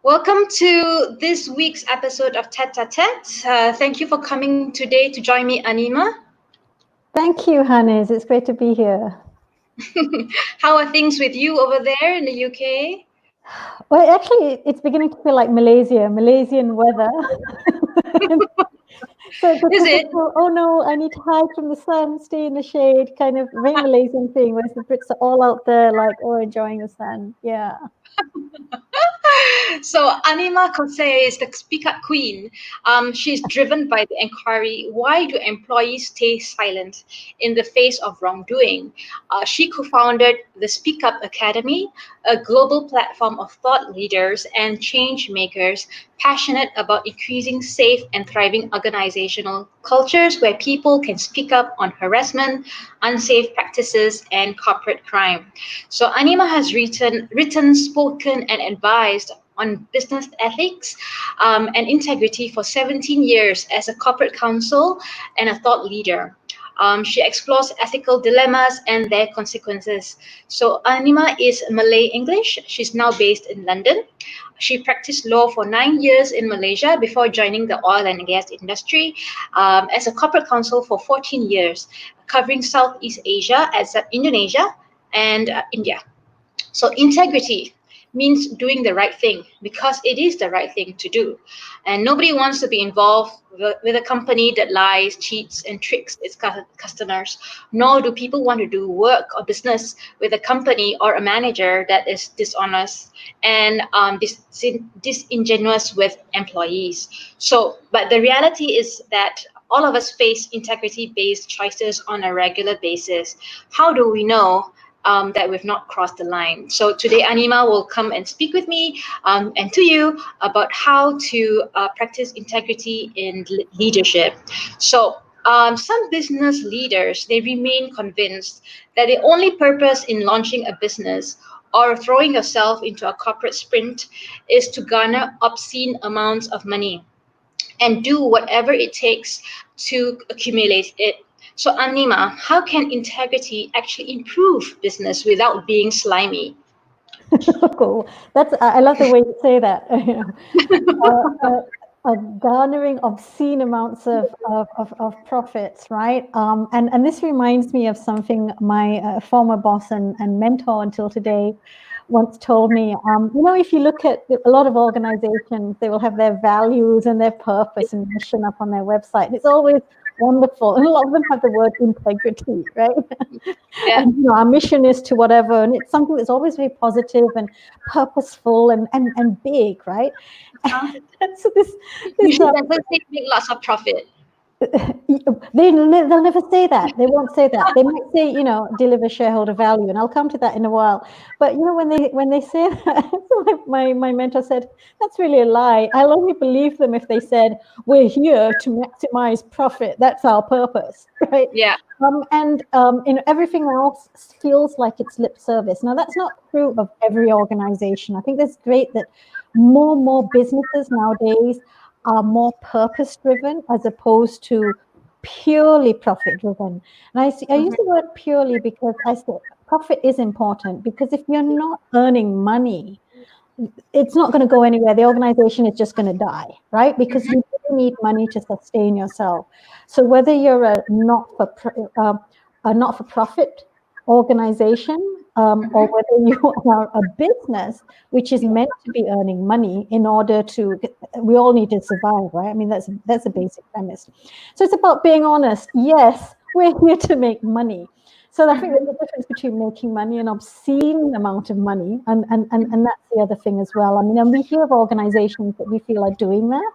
Welcome to this week's episode of Tête-à-Tête. Thank you for coming today to join me, Animah. Thank you, Hanniz. It's great to be here. How are things with you over there in the UK? Well, actually, it's beginning to feel like Malaysian weather. So it's a Is it? typical, oh no, I need to hide from the sun, stay in the shade, kind of very Malaysian thing, whereas the Brits are all out there like, oh, enjoying the sun. Yeah. So Animah Kosai is the Speak Up Queen. She's driven by the inquiry, why do employees stay silent in the face of wrongdoing? She co-founded the Speak Up Academy, a global platform of thought leaders and change makers passionate about increasing safe and thriving organizational cultures where people can speak up on harassment, unsafe practices, and corporate crime. So Animah has written, spoken, and advised on business ethics and integrity for 17 years as a corporate counsel and a thought leader. She explores ethical dilemmas and their consequences. So Animah is Malay English. She's now based in London. She practiced law for 9 years in Malaysia before joining the oil and gas industry as a corporate counsel for 14 years, covering Southeast Asia as Indonesia and India. So integrity means doing the right thing because it is the right thing to do. And nobody wants to be involved with a company that lies, cheats, and tricks its customers, nor do people want to do work or business with a company or a manager that is dishonest and disingenuous with employees. So, but the reality is that all of us face integrity-based choices on a regular basis. How do we know that we've not crossed the line? So today, Animah will come and speak with me and to you about how to practice integrity in leadership. So some business leaders, they remain convinced that the only purpose in launching a business or throwing yourself into a corporate sprint is to garner obscene amounts of money and do whatever it takes to accumulate it. So, Animah, how can integrity actually improve business without being slimy? Cool. I love the way you say that. Garnering obscene amounts of profits, right? And this reminds me of something my former boss and mentor until today once told me. If you look at a lot of organizations, they will have their values and their purpose and mission up on their website. It's always wonderful. And a lot of them have the word integrity, right? Yeah. And our mission is to whatever. And it's something that's always very positive and purposeful and big, right? Uh-huh. And so this Usually doesn't say make lots of profit. they'll never say that. They won't say that. They might say, deliver shareholder value, and I'll come to that in a while. But when they say that, so my mentor said, that's really a lie. I'll only believe them if they said, we're here to maximize profit. That's our purpose, right? Yeah. Everything else feels like it's lip service. Now that's not true of every organization. I think that's great that more and more businesses nowadays are more purpose driven as opposed to purely profit driven. And I use the word purely because I said profit is important, because if you're not earning money, it's not going to go anywhere. The organization is just going to die, right? Because you need money to sustain yourself. So whether you're a not-for-profit organization, or whether you are a business which is meant to be earning money in order to, we all need to survive, right? I mean, that's a basic premise. So it's about being honest. Yes, we're here to make money. So I think there's a difference between making money and obscene amount of money, and that's the other thing as well. I mean, and we hear of organizations that we feel are doing that.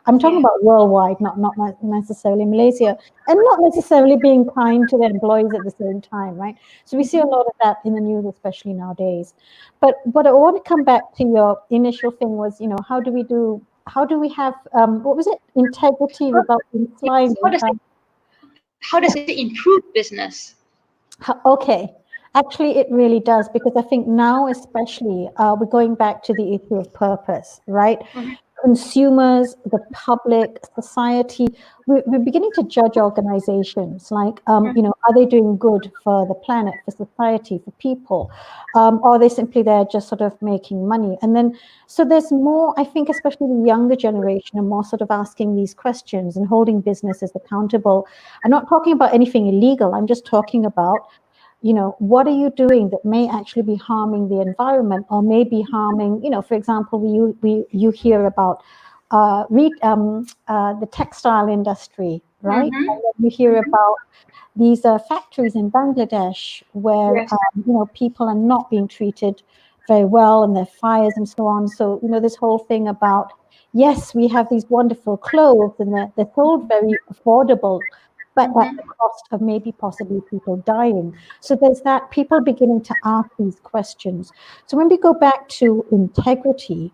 I'm talking about worldwide, not necessarily Malaysia, and not necessarily being kind to their employees at the same time, right? So we see a lot of that in the news, especially nowadays. But I want to come back to your initial thing was, how do we have, what was it? Integrity without being slimy. How does it improve business? Okay. Actually, it really does, because I think now especially we're going back to the issue of purpose, right? consumers, the public, society, we're beginning to judge organizations like, are they doing good for the planet, for society, for people? Or are they simply there just sort of making money? And then, so there's more, I think, especially the younger generation are more sort of asking these questions and holding businesses accountable. I'm not talking about anything illegal. I'm just talking about, what are you doing that may actually be harming the environment or may be harming, for example, you hear about the textile industry, right? Mm-hmm. And then you hear about these factories in Bangladesh where, Yes. people are not being treated very well and there are fires and so on. So, this whole thing about, yes, we have these wonderful clothes and they're sold very affordable, but at the Mm-hmm. cost of maybe possibly people dying. So there's that, people beginning to ask these questions. So when we go back to integrity,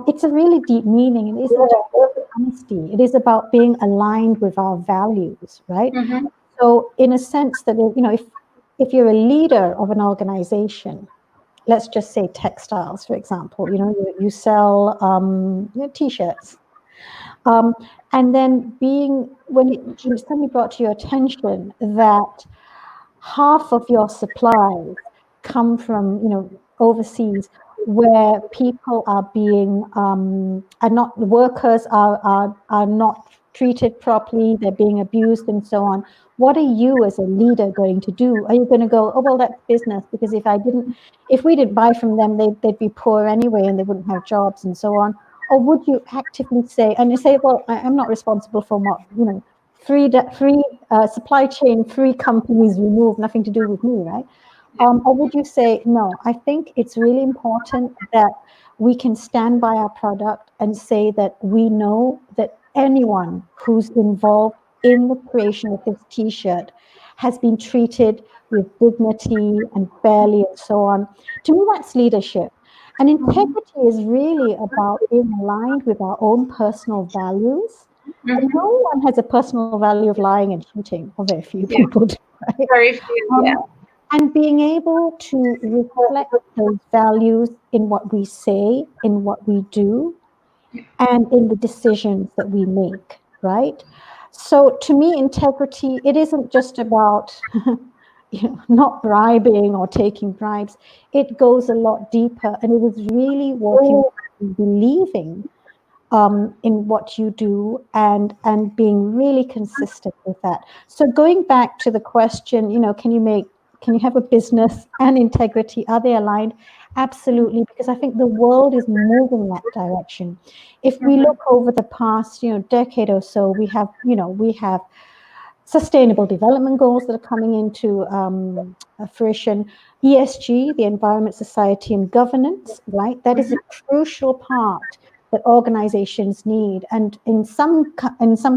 it's a really deep meaning. It isn't just honesty. It is about being aligned with our values, right? Mm-hmm. So in a sense that, if you're a leader of an organization, let's just say textiles, for example, you sell t-shirts. Um, and then when it's suddenly brought to your attention that half of your supplies come from, overseas, where people are being are not, workers are not treated properly, they're being abused and so on. What are you as a leader going to do? Are you going to go, oh well, that's business, because if we didn't buy from them, they'd be poor anyway and they wouldn't have jobs and so on? Or would you actively say, and you say, well, I'm not responsible for what, three supply chain, three companies removed, nothing to do with me, right? Or would you say, no, I think it's really important that we can stand by our product and say that we know that anyone who's involved in the creation of this T-shirt has been treated with dignity and fairly and so on. To me, that's leadership. And integrity is really about being aligned with our own personal values. And Mm-hmm. no one has a personal value of lying and cheating, or very few Yeah. people do, right? Very few. Yeah. Um, and being able to reflect those values in what we say, in what we do, and in the decisions that we make, right? So to me, integrity, it isn't just about not bribing or taking bribes. It goes a lot deeper, and it is really walking, believing in what you do and being really consistent with that. So going back to the question, can you have a business and integrity? Are they aligned? Absolutely, because I think the world is moving that direction. If we Mm-hmm. look over the past, decade or so, we have sustainable development goals that are coming into fruition. ESG, the environment, society, and governance, right? That is a crucial part that organizations need. And in some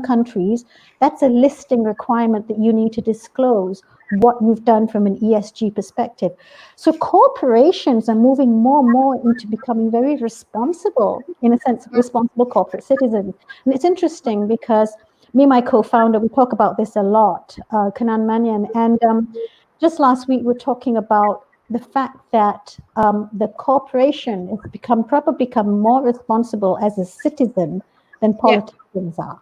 countries, that's a listing requirement that you need to disclose what you've done from an ESG perspective. So corporations are moving more and more into becoming very responsible, in a sense, responsible corporate citizens. And it's interesting because me and my co-founder, we talk about this a lot, Kanan Manyan, and just last week we were talking about the fact that the corporation has probably become more responsible as a citizen than Yeah. politicians are,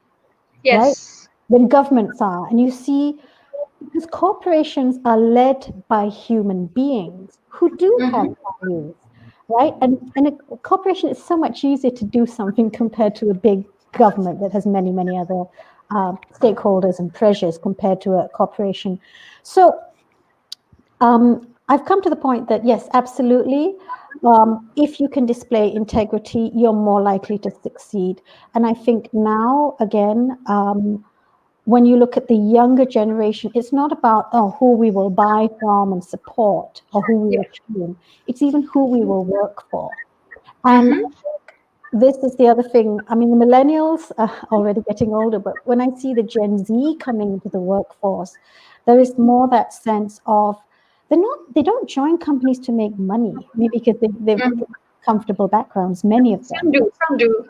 right? Yes. Than governments are. And you see, because corporations are led by human beings who do have Mm-hmm. values, right? And a corporation is so much easier to do something compared to a big government that has many, many other stakeholders and pressures compared to a corporation. So I've come to the point that yes, absolutely. If you can display integrity, you're more likely to succeed. And I think now, again, when you look at the younger generation, it's not about who we will buy from and support or who we Yeah. will tune. It's even who we will work for. And Mm-hmm. this is the other thing. I mean, the millennials are already getting older, but when I see the Gen Z coming into the workforce, there is more that sense of they don't join companies to make money, maybe because they've got Mm-hmm. comfortable backgrounds, many of Some them. do. Some do.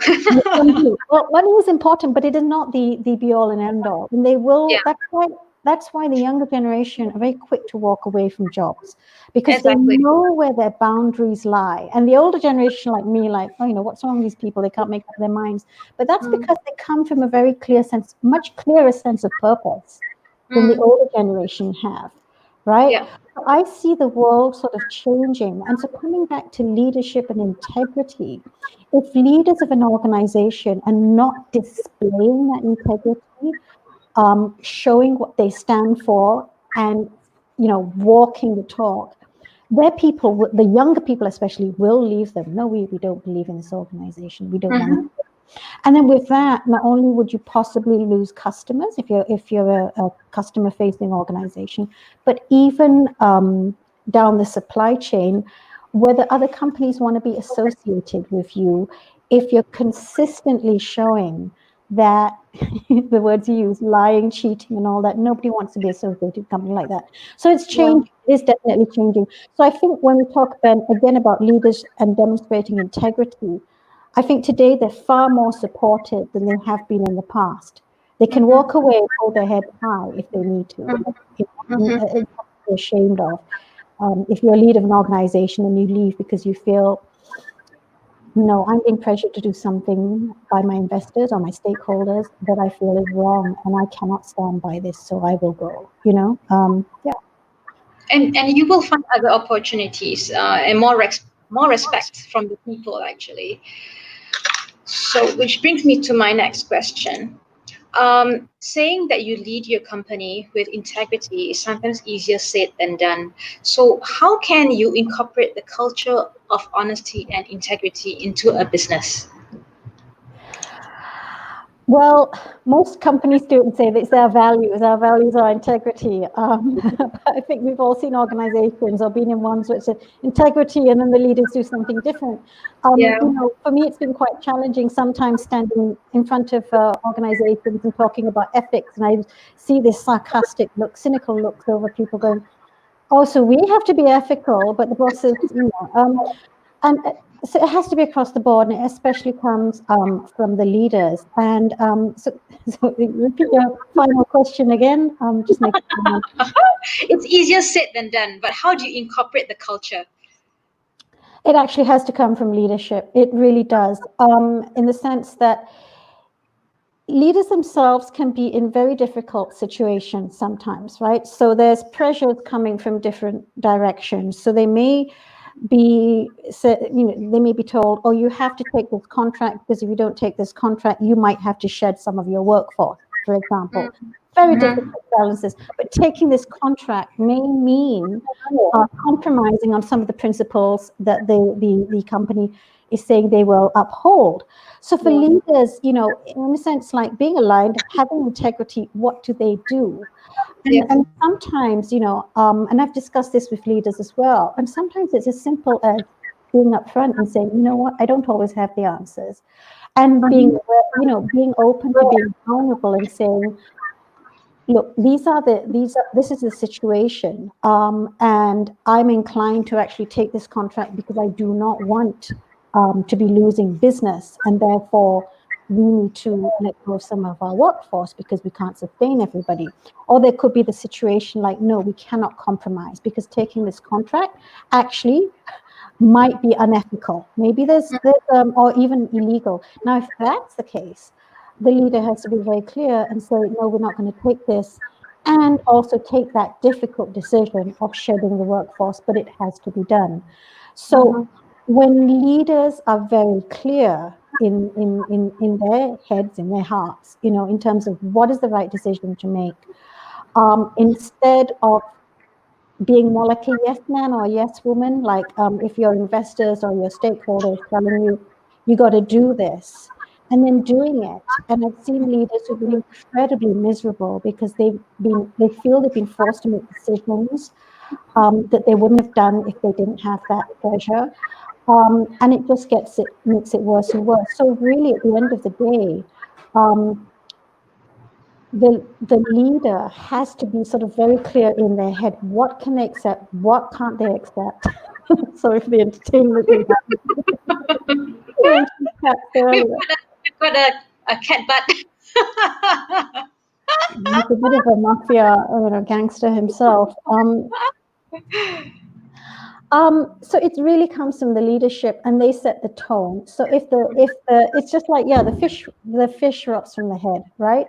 Some do. Well, money is important, but it is not the be all and end all. And they will. Yeah. That's why That's why the younger generation are very quick to walk away from jobs, because Exactly. they know where their boundaries lie. And the older generation, like me, like, oh, what's wrong with these people? They can't make up their minds. But that's Mm, because they come from a very clear sense, much clearer sense of purpose than the mm, older generation have, right? yeah. So I see the world sort of changing. And so coming back to leadership and integrity, if leaders of an organization are not displaying that integrity, showing what they stand for, and walking the talk, their people, the younger people especially, will leave them. No, we don't believe in this organization. We don't want Mm-hmm. to. And then with that, not only would you possibly lose customers if you're a customer facing organization, but even down the supply chain, whether other companies want to be associated with you, if you're consistently showing that the words you use, lying, cheating, and all that, nobody wants to be associated with a company like that. So it's Yeah. changing. It is definitely changing. So I think when we talk again about leaders and demonstrating integrity, I think today they're far more supported than they have been in the past. They can Mm-hmm. walk away and hold their head high if they need to. Mm-hmm. It's nothing to be ashamed of. If you're a leader of an organization and you leave because you feel, no, I'm being pressured to do something by my investors or my stakeholders that I feel is wrong, and I cannot stand by this, so I will go. Yeah. And you will find other opportunities and more respect from the people actually. So, which brings me to my next question. Saying that you lead your company with integrity is sometimes easier said than done. So, how can you incorporate the culture of honesty and integrity into a business? Well, most companies do it and say that it's their values. Our values are integrity. But I think we've all seen organizations or been in ones where it's integrity and then the leaders do something different. Yeah. For me, it's been quite challenging sometimes standing in front of organizations and talking about ethics. And I see this sarcastic look, cynical looks over people going, oh, so we have to be ethical, but the bosses, and so it has to be across the board, and it especially comes from the leaders. And so repeat your final question again. Just make it. It's easier said than done, but how do you incorporate the culture? It actually has to come from leadership. It really does, in the sense that leaders themselves can be in very difficult situations sometimes, right? So there's pressures coming from different directions. So they may be, they may be told, oh, you have to take this contract because if you don't take this contract, you might have to shed some of your workforce, for example. Very Mm-hmm. difficult balances. But taking this contract may mean compromising on some of the principles that the company is saying they will uphold. So for Yeah. leaders, in a sense, like being aligned, having integrity, what do they do? Yeah. And sometimes, and I've discussed this with leaders as well, and sometimes it's as simple as being upfront and saying, you know what, I don't always have the answers. And being, being open to being vulnerable and saying, look, this is the situation, and I'm inclined to actually take this contract because I do not want to be losing business, and therefore we need to let go of some of our workforce because we can't sustain everybody. Or there could be the situation like, no, we cannot compromise because taking this contract actually might be unethical. Maybe there's or even illegal. Now, if that's the case, the leader has to be very clear and say, no, we're not going to take this, and also take that difficult decision of shedding the workforce, but it has to be done. So Mm-hmm. when leaders are very clear in their heads, in their hearts, in terms of what is the right decision to make, instead of being more like a yes man or a yes woman, like if your investors or your stakeholders telling you, you got to do this, and then doing it. And I've seen leaders who've been incredibly miserable because they feel they've been forced to make decisions that they wouldn't have done if they didn't have that pressure. And it just makes it worse and worse. So really, at the end of the day, um, the leader has to be sort of very clear in their head what can they accept, what can't they accept. Sorry for the entertainment we mentioned cats We've earlier. got a cat butt. he's a bit of a mafia, gangster himself. So it really comes from the leadership, and they set the tone. So if the it's just like, yeah, the fish drops from the head, right?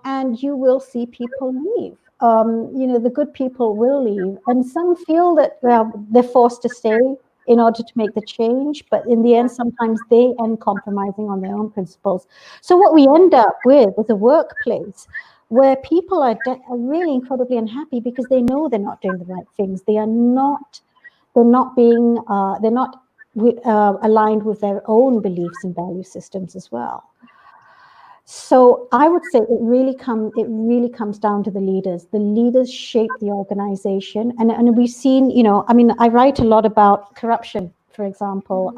And you will see people leave. The good people will leave, and some feel that, well, they're forced to stay in order to make the change. But in the end, sometimes they end compromising on their own principles. So what we end up with is a workplace where people are really incredibly unhappy because they know they're not doing the right things. They're not being, they're not aligned with their own beliefs and value systems as well. So I would say it really comes down to the leaders. The leaders shape the organization, and we've seen, I mean, I write a lot about corruption, for example,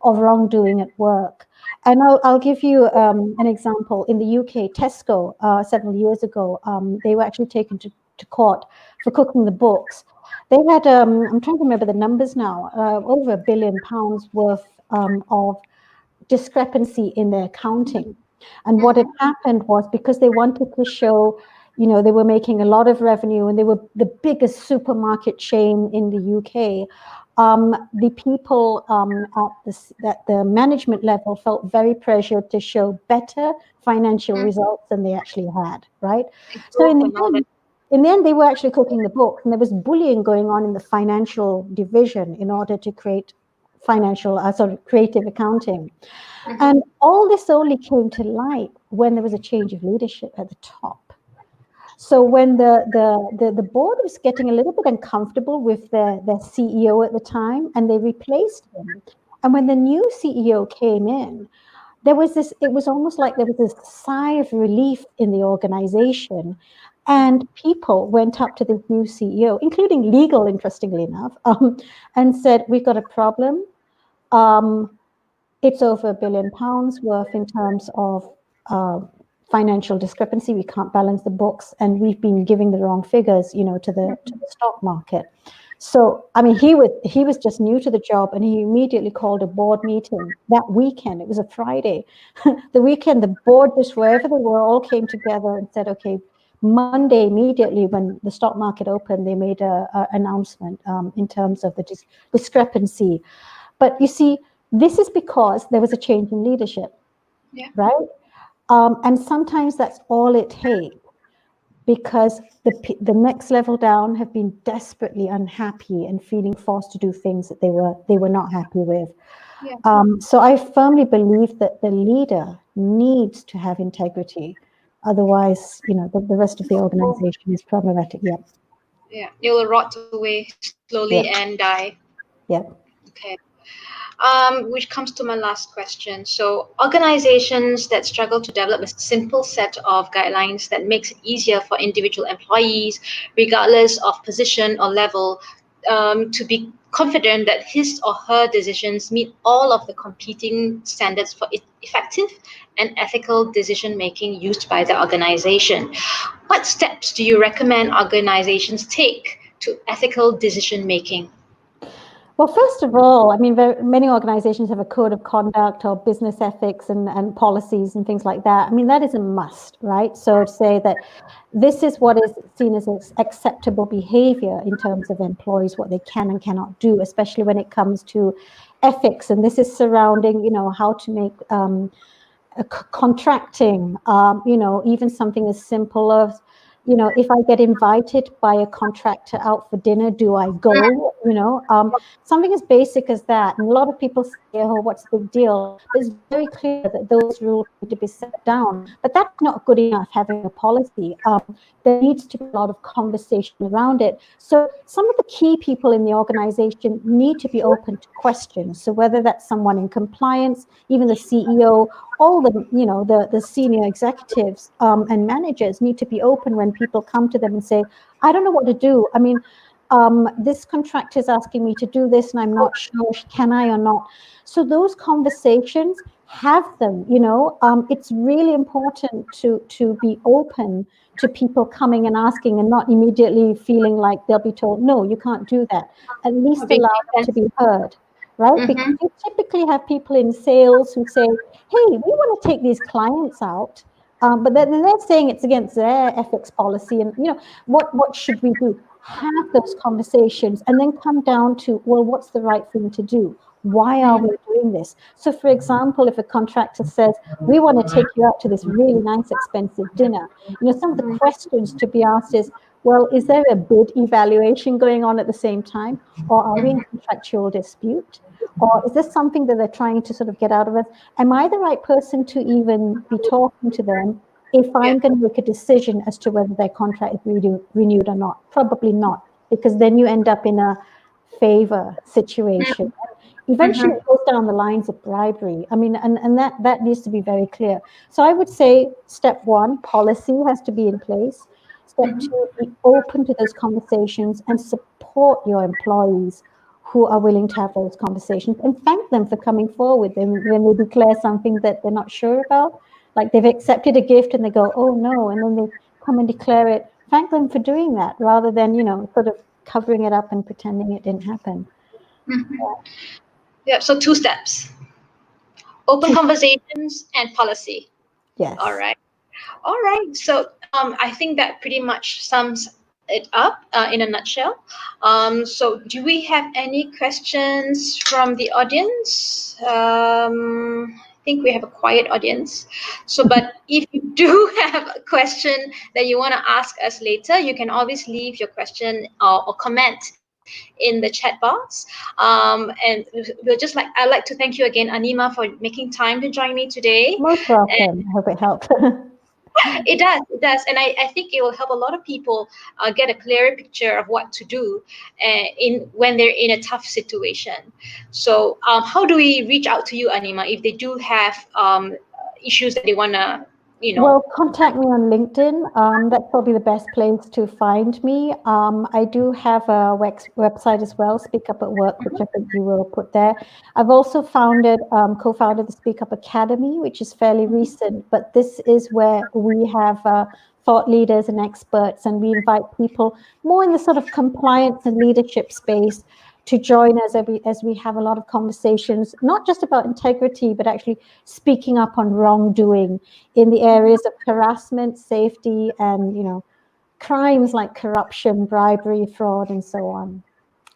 of wrongdoing at work. And I'll give you an example. In the UK, Tesco, several years ago, they were actually taken to court for cooking the books. They had, I'm trying to remember the numbers now, over £1 billion worth of discrepancy in their accounting. And what had happened was, because they wanted to show, they were making a lot of revenue and they were the biggest supermarket chain in the UK, the people at the management level felt very pressured to show better financial results than they actually had, right? So in the end, they were actually cooking the books, and there was bullying going on in the financial division in order to create creative accounting. And all this only came to light when there was a change of leadership at the top. So when the board was getting a little bit uncomfortable with their CEO at the time, and they replaced him. And when the new CEO came in, it was almost like there was this sigh of relief in the organization. And people went up to the new CEO, including legal, interestingly enough, and said, "We've got a problem. It's over £1 billion worth in terms of financial discrepancy. We can't balance the books, and we've been giving the wrong figures, to the stock market." So, I mean, he was just new to the job, and he immediately called a board meeting that weekend. It was a Friday. The weekend, the board, just wherever they were, all came together and said, okay, Monday, immediately when the stock market opened, they made an announcement in terms of the discrepancy. But you see, this is because there was a change in leadership, right? And sometimes that's all it takes, because the next level down have been desperately unhappy and feeling forced to do things that they were not happy with. So I firmly believe that the leader needs to have integrity. Otherwise, the rest of the organization is problematic. Yeah, it will rot away slowly and die. Okay. Which comes to my last question. So organizations that struggle to develop a simple set of guidelines that makes it easier for individual employees, regardless of position or level, to be confident that his or her decisions meet all of the competing standards for effective and ethical decision making used by the organization. What steps do you recommend organizations take to ethical decision making? Well, first of all, I mean, many organizations have a code of conduct or business ethics and policies and things like that. I mean, that is a must, right? So to say that this is what is seen as acceptable behavior in terms of employees, what they can and cannot do, especially when it comes to ethics. And this is surrounding, how to make contracting, even something as simple as, if I get invited by a contractor out for dinner, do I go? Something as basic as that. And a lot of people say, oh, what's the big deal? But it's very clear that those rules need to be set down. But that's not good enough, having a policy. There needs to be a lot of conversation around it. So some of the key people in the organization need to be open to questions. So whether that's someone in compliance, even the CEO, all the senior executives and managers need to be open when people come to them and say, I don't know what to do. I mean, this contractor is asking me to do this and I'm not sure, can I or not? So those conversations, have them, it's really important to be open to people coming and asking, and not immediately feeling like they'll be told, no, you can't do that. At least allow them to be heard. Right? Because you typically have people in sales who say, hey, we want to take these clients out. But then they're saying it's against their ethics policy, and what should we do? Have those conversations, and then come down to, well, what's the right thing to do? Why are we doing this? So, for example, if a contractor says, we want to take you out to this really nice, expensive dinner, some of the questions to be asked is, well, is there a bid evaluation going on at the same time, or are we in contractual dispute? Or is this something that they're trying to sort of get out of us? Am I the right person to even be talking to them if I'm going to make a decision as to whether their contract is renewed or not? Probably not, because then you end up in a favor situation. Eventually it goes down the lines of bribery. I mean, and that needs to be very clear. So I would say step one, policy has to be in place. Step two, be open to those conversations and support your employees who are willing to have those conversations, and thank them for coming forward when they declare something that they're not sure about. Like they've accepted a gift and they go, oh no, and then they come and declare it. Thank them for doing that rather than, sort of covering it up and pretending it didn't happen. Yeah, so 2 steps: open conversations and policy. Yes. All right. So I think that pretty much sums it up in a nutshell. So do we have any questions from the audience? I think we have a quiet audience. So, but if you do have a question that you want to ask us later, you can always leave your question or comment in the chat box. And I'd like to thank you again, Animah, for making time to join me today. Most welcome. I hope it helped. It does, and I think it will help a lot of people get a clearer picture of what to do when they're in a tough situation. So how do we reach out to you, Animah, if they do have issues that they want to Well, contact me on LinkedIn. That's probably the best place to find me. I do have a website as well, Speak Up at Work, which I think you will put there. I've also co-founded the Speak Up Academy, which is fairly recent, but this is where we have thought leaders and experts, and we invite people more in the sort of compliance and leadership space to join us as we have a lot of conversations, not just about integrity, but actually speaking up on wrongdoing in the areas of harassment, safety, and crimes like corruption, bribery, fraud, and so on.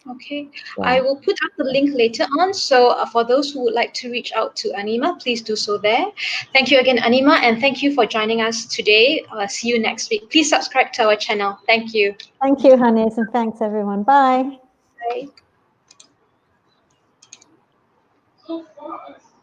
Okay, I will put up the link later on. So for those who would like to reach out to Animah, please do so there. Thank you again, Animah, and thank you for joining us today. See you next week. Please subscribe to our channel. Thank you. Thank you, Hanniz, and thanks everyone. Bye. Bye.